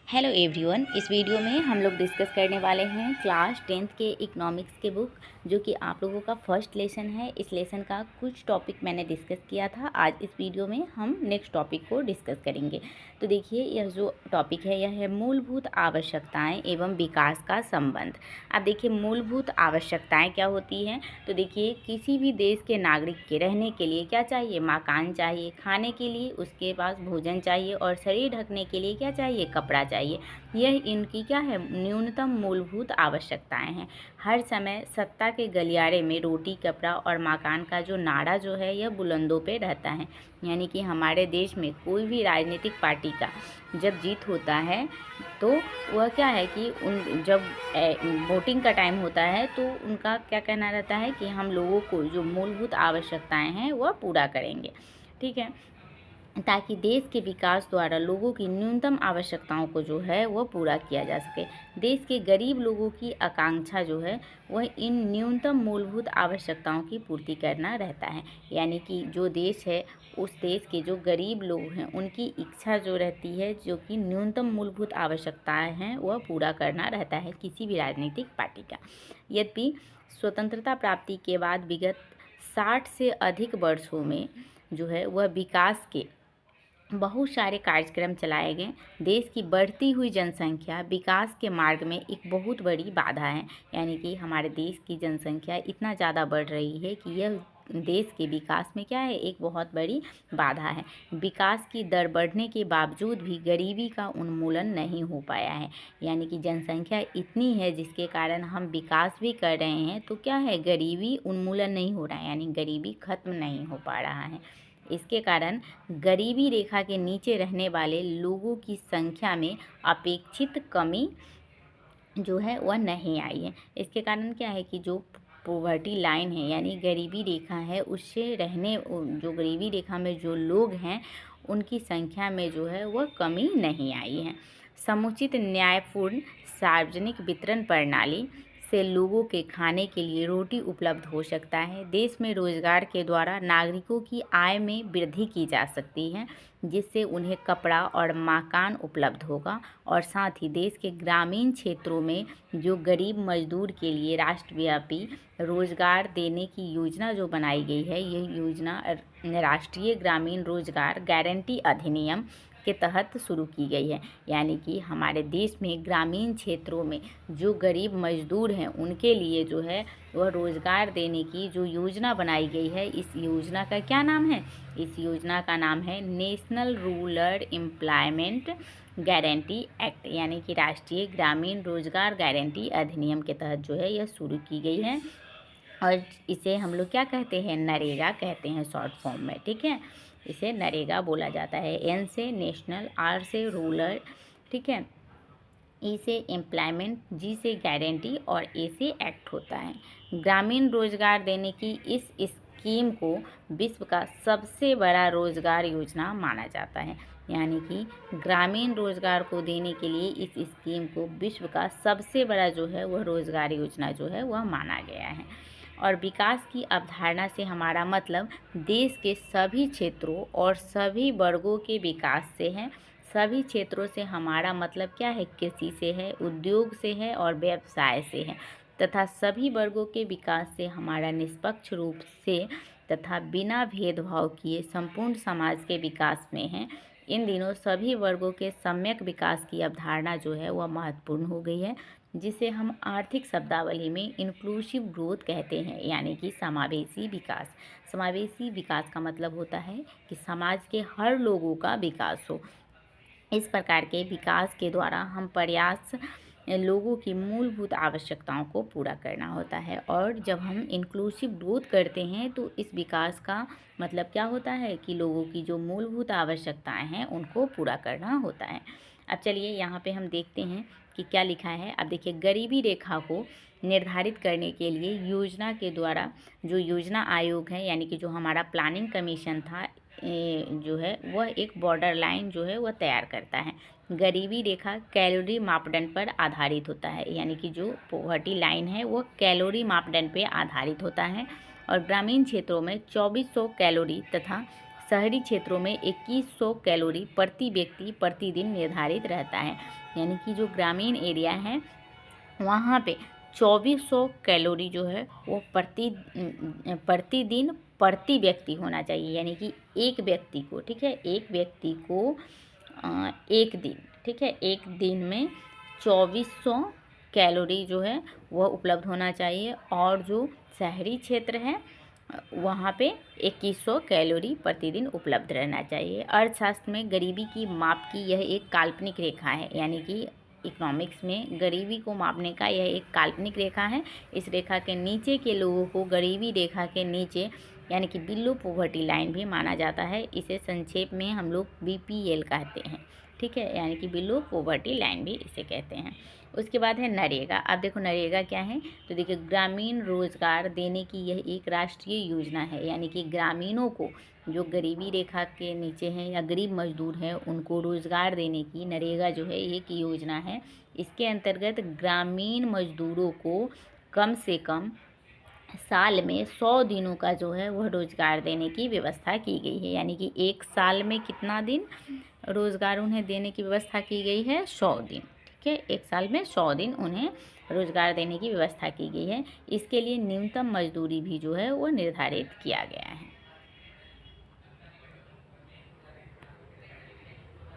Hello everyone. इस video में हम लोग डिस्कस करने वाले हैं क्लास 10th के इकोनॉमिक्स के बुक, जो कि आप लोगों का फर्स्ट लेसन है। इस लेसन का कुछ टॉपिक मैंने डिस्कस किया था। आज इस वीडियो में हम नेक्स्ट टॉपिक को डिस्कस करेंगे। तो देखिए, यह जो टॉपिक है यह है मूलभूत आवश्यकताएं एवं विकास का संबंध। अब देखिए, मूलभूत आवश्यकताएं क्या होती हैं। तो देखिए, किसी भी देश के नागरिक के रहने के लिए क्या चाहिए? मकान चाहिए, खाने के लिए उसके पास भोजन चाहिए, और शरीर ढकने के लिए क्या चाहिए? कपड़ा चाहिए। यह इनकी क्या है? न्यूनतम मूलभूत आवश्यकताएं हैं। हर समय सत्ता के गलियारे में रोटी, कपड़ा और मकान का जो नारा जो है यह बुलंदों पे रहता है। यानी कि हमारे देश में कोई भी राजनीतिक पार्टी का जब जीत होता है तो वह क्या है कि जब वोटिंग का टाइम होता है तो उनका क्या कहना रहता है कि हम लोगों को जो मूलभूत आवश्यकताएं हैं वह पूरा करेंगे। ठीक है, ताकि देश के विकास द्वारा लोगों की न्यूनतम आवश्यकताओं को जो है वह पूरा किया जा सके। देश के गरीब लोगों की आकांक्षा जो है वह इन न्यूनतम मूलभूत आवश्यकताओं की पूर्ति करना रहता है। यानी कि जो देश है उस देश के जो गरीब लोग हैं उनकी इच्छा जो रहती है, जो कि न्यूनतम मूलभूत आवश्यकताएं हैं वह पूरा करना रहता है किसी भी राजनीतिक पार्टी का। यद्यपि स्वतंत्रता प्राप्ति के बाद विगत 60 से अधिक वर्षों में जो है वह विकास के बहुत सारे कार्यक्रम चलाए गए। देश की बढ़ती हुई जनसंख्या विकास के मार्ग में एक बहुत बड़ी बाधा है। यानी कि हमारे देश की जनसंख्या इतना ज़्यादा बढ़ रही है कि यह देश के विकास में क्या है? एक बहुत बड़ी बाधा है। विकास की दर बढ़ने के बावजूद भी गरीबी का उन्मूलन नहीं हो पाया है। यानी कि जनसंख्या इतनी है जिसके कारण हम विकास भी कर रहे हैं तो क्या है? गरीबी उन्मूलन नहीं हो रहा है, यानी गरीबी खत्म नहीं हो पा रहा है। इसके कारण गरीबी रेखा के नीचे रहने वाले लोगों की संख्या में अपेक्षित कमी जो है वह नहीं आई है। इसके कारण क्या है कि जो पॉवर्टी लाइन है यानी गरीबी रेखा है, उससे जो गरीबी रेखा में जो लोग हैं उनकी संख्या में जो है वह कमी नहीं आई है। समुचित न्यायपूर्ण सार्वजनिक वितरण प्रणाली से लोगों के खाने के लिए रोटी उपलब्ध हो सकता है। देश में रोजगार के द्वारा नागरिकों की आय में वृद्धि की जा सकती है, जिससे उन्हें कपड़ा और मकान उपलब्ध होगा। और साथ ही देश के ग्रामीण क्षेत्रों में जो गरीब मजदूर के लिए राष्ट्रव्यापी रोजगार देने की योजना जो बनाई गई है, यह योजना राष्ट्रीय ग्रामीण रोजगार गारंटी अधिनियम के तहत शुरू की गई है। यानी कि हमारे देश में ग्रामीण क्षेत्रों में जो गरीब मजदूर हैं उनके लिए जो है वह रोज़गार देने की जो योजना बनाई गई है, इस योजना का क्या नाम है? इस योजना का नाम है national rural employment guarantee act, यानी कि राष्ट्रीय ग्रामीण रोजगार गारंटी अधिनियम के तहत जो है यह शुरू की गई है। और इसे हम लोग क्या कहते हैं? नरेगा कहते हैं शॉर्ट फॉर्म में। ठीक है, इसे नरेगा बोला जाता है। एन से नेशनल, आर से रूरल, ठीक है, ई से एम्प्लॉयमेंट, जी से गारंटी और ए से एक्ट होता है। ग्रामीण रोजगार देने की इस स्कीम को विश्व का सबसे बड़ा रोजगार योजना माना जाता है। यानी कि ग्रामीण रोजगार को देने के लिए इस स्कीम को विश्व का सबसे बड़ा जो है वह रोजगार योजना जो है वह माना गया है। और विकास की अवधारणा से हमारा मतलब देश के सभी क्षेत्रों और सभी वर्गों के विकास से है। सभी क्षेत्रों से हमारा मतलब क्या है? कृषि से है, उद्योग से है और व्यवसाय से है। तथा सभी वर्गों के विकास से हमारा निष्पक्ष रूप से तथा बिना भेदभाव किए संपूर्ण समाज के विकास में है। इन दिनों सभी वर्गों के सम्यक विकास की अवधारणा जो है वह महत्वपूर्ण हो गई है, जिसे हम आर्थिक शब्दावली में इंक्लूसिव ग्रोथ कहते हैं, यानी कि समावेशी विकास। समावेशी विकास का मतलब होता है कि समाज के हर लोगों का विकास हो। इस प्रकार के विकास के द्वारा हम प्रयास लोगों की मूलभूत आवश्यकताओं को पूरा करना होता है। और जब हम इंक्लूसिव ग्रोथ करते हैं तो इस विकास का मतलब क्या होता है कि लोगों की जो मूलभूत आवश्यकताएं हैं उनको पूरा करना होता है। अब चलिए यहाँ पे हम देखते हैं कि क्या लिखा है। अब देखिए, गरीबी रेखा को निर्धारित करने के लिए योजना के द्वारा जो योजना आयोग है, यानी कि जो हमारा प्लानिंग कमीशन था, जो है वह एक बॉर्डर लाइन जो है वह तैयार करता है। गरीबी रेखा कैलोरी मापदंड पर आधारित होता है, यानी कि जो पॉवर्टी लाइन है वह कैलोरी मापदंड पर आधारित होता है। और ग्रामीण क्षेत्रों में 2400 कैलोरी तथा शहरी क्षेत्रों में 2100 कैलोरी प्रति व्यक्ति प्रतिदिन निर्धारित रहता है। यानी कि जो ग्रामीण एरिया है वहाँ पे 2400 कैलोरी जो है वो प्रतिदिन प्रति व्यक्ति होना चाहिए। यानी कि एक व्यक्ति को, ठीक है, एक व्यक्ति को एक दिन, ठीक है, एक दिन में 2400 कैलोरी जो है वह उपलब्ध होना चाहिए। और जो शहरी क्षेत्र है वहाँ पे 2100 कैलोरी प्रतिदिन उपलब्ध रहना चाहिए। अर्थशास्त्र में गरीबी की माप की यह एक काल्पनिक रेखा है। यानी कि इकोनॉमिक्स में गरीबी को मापने का यह एक काल्पनिक रेखा है। इस रेखा के नीचे के लोगों को गरीबी रेखा के नीचे यानी कि बिलो पॉवर्टी लाइन भी माना जाता है। इसे संक्षेप में हम लोग BPL कहते हैं, ठीक है, यानी कि बिलो पॉवर्टी लाइन भी इसे कहते हैं। उसके बाद है नरेगा। अब देखो नरेगा क्या है, तो देखिए ग्रामीण रोजगार देने की यह एक राष्ट्रीय योजना है। यानी कि ग्रामीणों को जो गरीबी रेखा के नीचे हैं या गरीब मजदूर हैं उनको रोजगार देने की नरेगा जो है एक योजना है। इसके अंतर्गत ग्रामीण मजदूरों को कम से कम साल में 100 दिनों का जो है वह रोजगार देने की व्यवस्था की गई है। यानी कि एक साल में कितना दिन रोजगार उन्हें देने की व्यवस्था की गई है? 100 दिन, ठीक है, एक साल में 100 दिन उन्हें रोजगार देने की व्यवस्था की गई है। इसके लिए न्यूनतम मजदूरी भी जो है वो निर्धारित किया गया है।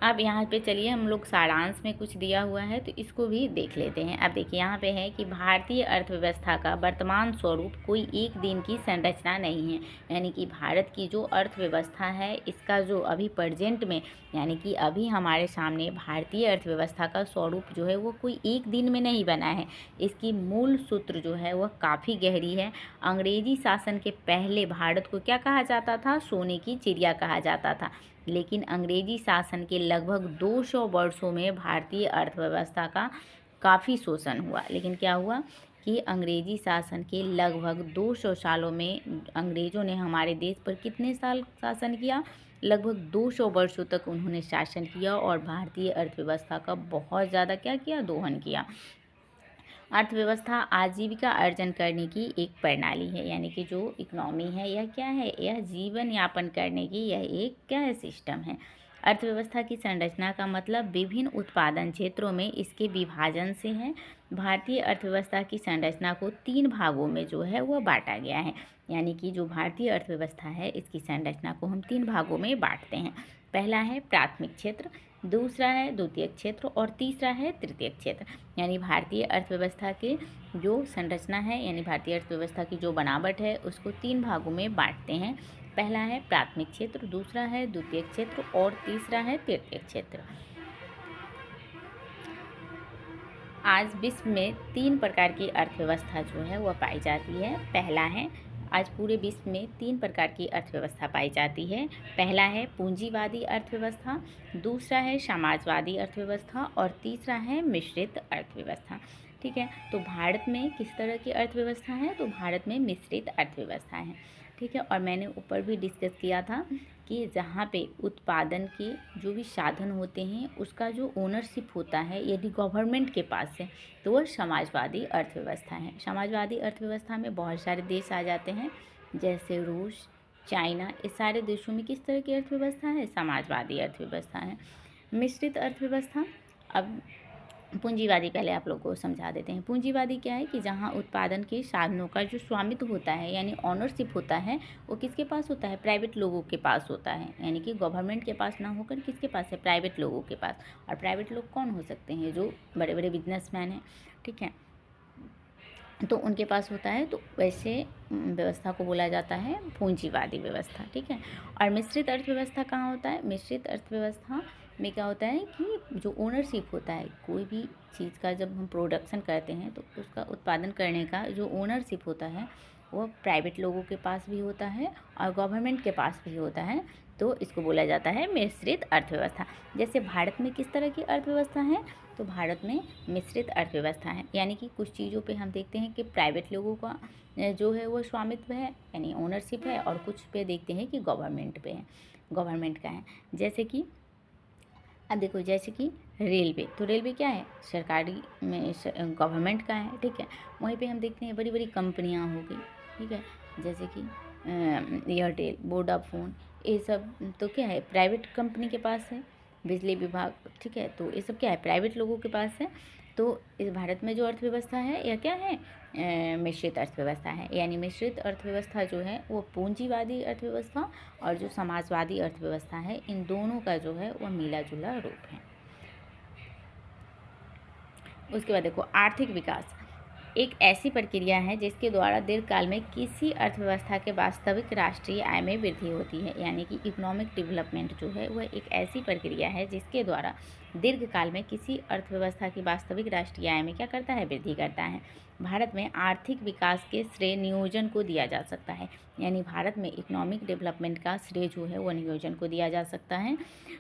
अब यहाँ पे चलिए हम लोग सारांश में कुछ दिया हुआ है तो इसको भी देख लेते हैं। अब देखिए यहाँ पे है कि भारतीय अर्थव्यवस्था का वर्तमान स्वरूप कोई एक दिन की संरचना नहीं है। यानी कि भारत की जो अर्थव्यवस्था है इसका जो अभी प्रेजेंट में यानी कि अभी हमारे सामने भारतीय अर्थव्यवस्था का स्वरूप जो है वो कोई एक दिन में नहीं बना है। इसकी मूल सूत्र जो है वह काफ़ी गहरी है। अंग्रेजी शासन के पहले भारत को क्या कहा जाता था? सोने की चिड़िया कहा जाता था। लेकिन अंग्रेजी शासन के लगभग 200 वर्षों में भारतीय अर्थव्यवस्था का काफ़ी शोषण हुआ। लेकिन क्या हुआ कि अंग्रेजी शासन के लगभग 200 सालों में अंग्रेज़ों ने हमारे देश पर कितने साल शासन किया? लगभग 200 वर्षों तक उन्होंने शासन किया और भारतीय अर्थव्यवस्था का बहुत ज़्यादा क्या किया? दोहन किया। अर्थव्यवस्था आजीविका अर्जन करने की एक प्रणाली है। यानी कि जो इकोनॉमी है यह क्या है? यह जीवन यापन करने की यह एक क्या है? सिस्टम है। अर्थव्यवस्था की संरचना का मतलब विभिन्न उत्पादन क्षेत्रों में इसके विभाजन से है। भारतीय अर्थव्यवस्था की संरचना को 3 भागों में जो है वह बांटा गया है। यानी कि जो भारतीय अर्थव्यवस्था है इसकी संरचना को हम 3 भागों में बांटते हैं। पहला है प्राथमिक क्षेत्र, दूसरा है द्वितीयक क्षेत्र और तीसरा है तृतीयक क्षेत्र। यानी भारतीय अर्थव्यवस्था के जो संरचना है यानी भारतीय अर्थव्यवस्था की जो बनावट है उसको 3 भागों में बांटते हैं। पहला है प्राथमिक क्षेत्र, दूसरा है द्वितीयक क्षेत्र और तीसरा है तृतीयक क्षेत्र। आज विश्व में 3 प्रकार की अर्थव्यवस्था जो है वह पाई जाती है। पहला है आज पूरे विश्व में 3 प्रकार की अर्थव्यवस्था पाई जाती है। पहला है पूंजीवादी अर्थव्यवस्था, दूसरा है समाजवादी अर्थव्यवस्था और तीसरा है मिश्रित अर्थव्यवस्था। ठीक है, तो भारत में किस तरह की अर्थव्यवस्था है? तो भारत में मिश्रित अर्थव्यवस्था है। ठीक है, और मैंने ऊपर भी डिस्कस किया था कि जहाँ पे उत्पादन के जो भी साधन होते हैं उसका जो ओनरशिप होता है यदि गवर्नमेंट के पास है तो वह समाजवादी अर्थव्यवस्था है। समाजवादी अर्थव्यवस्था में बहुत सारे देश आ जाते हैं जैसे रूस, चाइना, इस सारे देशों में किस तरह की अर्थव्यवस्था है? समाजवादी अर्थव्यवस्था है। मिश्रित अर्थव्यवस्था, अब पूंजीवादी पहले आप लोग को समझा देते हैं। पूंजीवादी क्या है कि जहाँ उत्पादन के साधनों का जो स्वामित्व होता है यानी ऑनरशिप होता है वो किसके पास होता है? प्राइवेट लोगों के पास होता है। यानी कि गवर्नमेंट के पास ना होकर किसके पास है? प्राइवेट लोगों के पास। और प्राइवेट लोग कौन हो सकते हैं? जो बड़े बड़े बिजनेसमैन हैं, ठीक है, तो उनके पास होता है। तो वैसे व्यवस्था को बोला जाता है पूंजीवादी व्यवस्था। ठीक है, और मिश्रित अर्थव्यवस्था कहाँ होता है? मिश्रित अर्थव्यवस्था में क्या होता है कि जो ओनरशिप होता है कोई भी चीज़ का, जब हम प्रोडक्शन करते हैं तो उसका उत्पादन करने का जो ओनरशिप होता है वो प्राइवेट लोगों के पास भी होता है और गवर्नमेंट के पास भी होता है। तो इसको बोला जाता है मिश्रित अर्थव्यवस्था। जैसे भारत में किस तरह की अर्थव्यवस्था है? तो भारत में मिश्रित अर्थव्यवस्था है। यानी कि कुछ चीज़ों पे हम देखते हैं कि प्राइवेट लोगों का जो है वो स्वामित्व है यानी ओनरशिप है, और कुछ पे देखते हैं कि गवर्नमेंट पे है, गवर्नमेंट का है। जैसे कि अब देखो, जैसे कि रेलवे, तो रेलवे क्या है? सरकारी में गवर्नमेंट का है। ठीक है, वहीं पे हम देखते हैं बड़ी बड़ी कंपनियां हो गई, ठीक है, जैसे कि एयरटेल, वोडाफोन, ये सब तो क्या है, प्राइवेट कंपनी के पास है, बिजली विभाग, ठीक है। तो ये सब क्या है, प्राइवेट लोगों के पास है। तो इस भारत में जो अर्थव्यवस्था है यह क्या है, मिश्रित अर्थव्यवस्था है। यानी मिश्रित अर्थव्यवस्था जो है वो पूंजीवादी अर्थव्यवस्था और जो समाजवादी अर्थव्यवस्था है, इन दोनों का जो है वह मिला जुला रूप है। उसके बाद देखो, आर्थिक विकास एक ऐसी प्रक्रिया है जिसके द्वारा दीर्घकाल में किसी अर्थव्यवस्था के वास्तविक राष्ट्रीय आय में वृद्धि होती है। यानी कि इकोनॉमिक डेवलपमेंट जो है वह एक ऐसी प्रक्रिया है जिसके द्वारा दीर्घकाल में किसी अर्थव्यवस्था की वास्तविक राष्ट्रीय आय में क्या करता है, वृद्धि करता है। भारत में आर्थिक विकास के श्रेय नियोजन को दिया जा सकता है। यानी भारत में इकोनॉमिक डेवलपमेंट का श्रेय जो है वह नियोजन को दिया जा सकता है।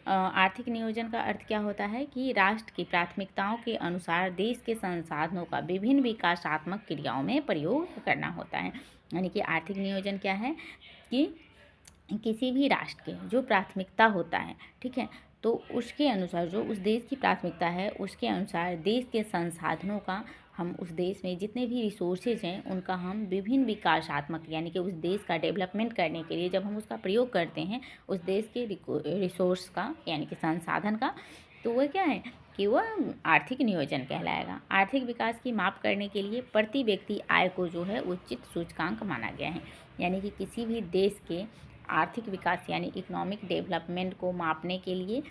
आर्थिक नियोजन का अर्थ क्या होता है कि राष्ट्र की प्राथमिकताओं के अनुसार देश के संसाधनों का विभिन्न विकासात्मक क्रियाओं में प्रयोग करना होता है। यानी कि आर्थिक नियोजन क्या है कि किसी भी राष्ट्र के जो प्राथमिकता होता है, ठीक है, तो उसके अनुसार जो उस देश की प्राथमिकता है उसके अनुसार देश के संसाधनों का, हम उस देश में जितने भी रिसोर्सेज हैं उनका हम विभिन्न विकासात्मक, यानी कि उस देश का डेवलपमेंट करने के लिए जब हम उसका प्रयोग करते हैं उस देश के रिसोर्स का, यानी कि संसाधन का, तो वह क्या है कि वह आर्थिक नियोजन कहलाएगा। आर्थिक विकास की माप करने के लिए प्रति व्यक्ति आय को जो है उचित सूचकांक माना गया है। यानी कि किसी भी देश के आर्थिक विकास यानी इकोनॉमिक डेवलपमेंट को मापने के लिए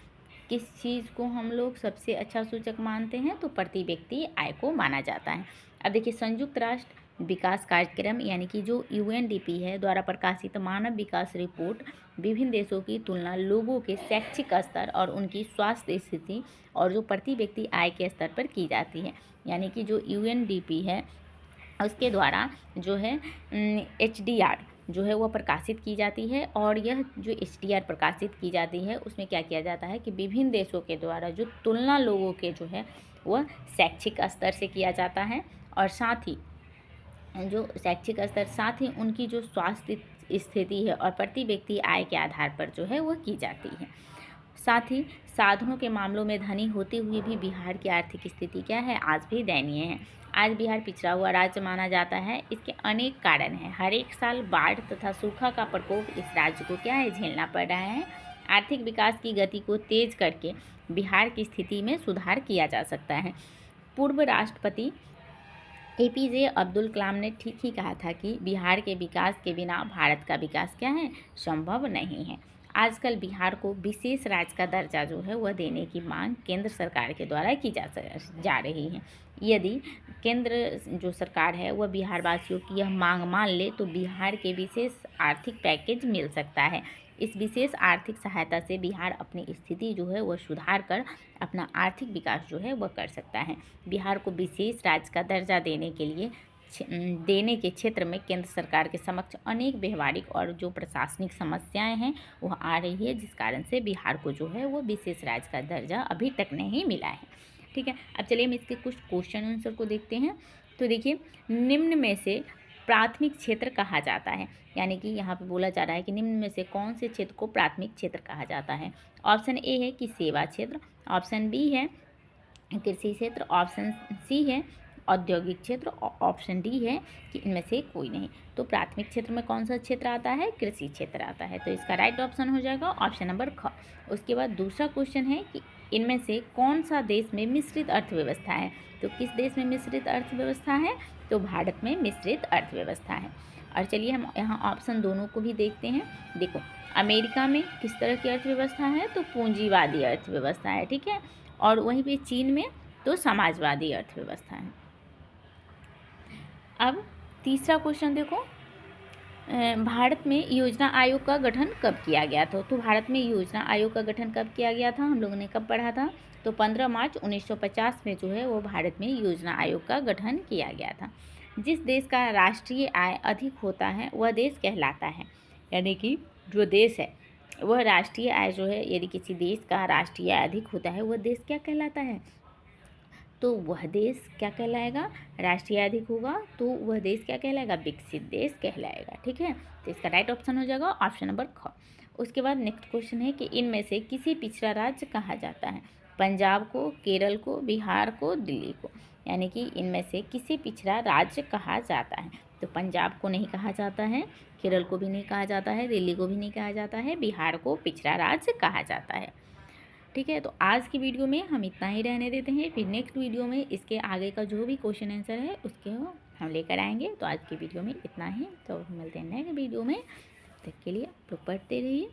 किस चीज़ को हम लोग सबसे अच्छा सूचक मानते हैं, तो प्रति व्यक्ति आय को माना जाता है। अब देखिए, संयुक्त राष्ट्र विकास कार्यक्रम यानी कि जो UNDP है द्वारा प्रकाशित मानव विकास रिपोर्ट विभिन्न देशों की तुलना लोगों के शैक्षिक स्तर और उनकी स्वास्थ्य स्थिति और जो प्रति व्यक्ति आय के स्तर पर की जाती है। यानी कि जो UNDP है उसके द्वारा जो है HDR जो है वह प्रकाशित की जाती है। और यह जो HDR प्रकाशित की जाती है उसमें क्या किया जाता है कि विभिन्न देशों के द्वारा जो तुलना लोगों के जो है वह शैक्षिक स्तर से किया जाता है, और साथ ही जो शैक्षिक स्तर, साथ ही उनकी जो स्वास्थ्य स्थिति है और प्रति व्यक्ति आय के आधार पर जो है वह की जाती है। साथ ही साधनों के मामलों में धनी होते हुए भी बिहार की आर्थिक स्थिति क्या है, आज भी दयनीय है। आज बिहार पिछड़ा हुआ राज्य माना जाता है। इसके अनेक कारण हैं। हर एक साल बाढ़ तथा सूखा का प्रकोप इस राज्य को क्या है, झेलना पड़ रहा है। आर्थिक विकास की गति को तेज करके बिहार की स्थिति में सुधार किया जा सकता है। पूर्व राष्ट्रपति APJ अब्दुल कलाम ने ठीक ही कहा था कि बिहार के विकास के बिना भारत का विकास क्या है, संभव नहीं है। आजकल बिहार को विशेष राज्य का दर्जा जो है वह देने की मांग केंद्र सरकार के द्वारा की जा रही है। यदि केंद्र जो सरकार है वह बिहार वासियों की यह मांग मान ले तो बिहार के विशेष आर्थिक पैकेज मिल सकता है। इस विशेष आर्थिक सहायता से बिहार अपनी स्थिति जो है वह सुधार कर अपना आर्थिक विकास जो है वह कर सकता है। बिहार को विशेष राज्य का दर्जा देने के क्षेत्र में केंद्र सरकार के समक्ष अनेक व्यवहारिक और जो प्रशासनिक समस्याएं हैं वह आ रही है, जिस कारण से बिहार को जो है वो विशेष राज्य का दर्जा अभी तक नहीं मिला है। ठीक है, अब चलिए हम इसके कुछ क्वेश्चन आंसर को देखते हैं। तो देखिए, निम्न में से प्राथमिक क्षेत्र कहा जाता है, यानी कि यहाँ पे बोला जा रहा है कि निम्न में से कौन से क्षेत्र को प्राथमिक क्षेत्र कहा जाता है। ऑप्शन ए है कि सेवा क्षेत्र, ऑप्शन बी है कृषि क्षेत्र, ऑप्शन सी है औद्योगिक क्षेत्र, ऑप्शन डी है कि इनमें से कोई नहीं। तो प्राथमिक क्षेत्र में कौन सा क्षेत्र आता है, कृषि क्षेत्र आता है। तो इसका राइट ऑप्शन हो जाएगा ऑप्शन नंबर ख। उसके बाद दूसरा क्वेश्चन है कि इनमें से कौन सा देश में मिश्रित अर्थव्यवस्था है। तो किस देश में मिश्रित अर्थव्यवस्था है, तो भारत में मिश्रित अर्थव्यवस्था है। और चलिए हम यहाँ ऑप्शन दोनों को भी देखते हैं। देखो, अमेरिका में किस तरह की अर्थव्यवस्था है, तो पूंजीवादी अर्थव्यवस्था है, ठीक है। और वहीं पे चीन में तो समाजवादी अर्थव्यवस्था है। अब तीसरा क्वेश्चन देखो, भारत में योजना आयोग का गठन कब किया गया था। तो भारत में योजना आयोग का गठन कब किया गया था, हम लोगों ने कब पढ़ा था, तो 15 मार्च 1950 में जो है वो भारत में योजना आयोग का गठन किया गया था। जिस देश का राष्ट्रीय आय अधिक होता है वह देश कहलाता है। यानी कि जो देश है वह राष्ट्रीय आय जो है, यदि किसी देश का राष्ट्रीय आय अधिक होता है वह देश क्या कहलाता है, तो वह देश क्या कहलाएगा, राष्ट्रीय आय अधिक होगा तो वह देश क्या कहलाएगा, विकसित देश कहलाएगा। ठीक है, तो इसका राइट ऑप्शन हो जाएगा ऑप्शन नंबर ख। उसके बाद नेक्स्ट क्वेश्चन है कि इनमें से किसे पिछड़ा राज्य कहा जाता है। पंजाब को, केरल को, बिहार को, दिल्ली को। यानी कि इनमें से किसे पिछड़ा राज्य कहा जाता है? तो पंजाब को नहीं कहा जाता है, केरल को भी नहीं कहा जाता है, दिल्ली को भी नहीं कहा जाता है, बिहार को पिछड़ा राज्य कहा जाता है। ठीक है, तो आज की वीडियो में हम इतना ही रहने देते हैं। फिर नेक्स्ट वीडियो में इसके आगे का जो भी क्वेश्चन आंसर है उसके हम लेकर आएंगे। तो आज की वीडियो में इतना ही, तो मिलते हैं नेक्स्ट वीडियो में। तब तक के लिए आप लोग पढ़ते रहिए।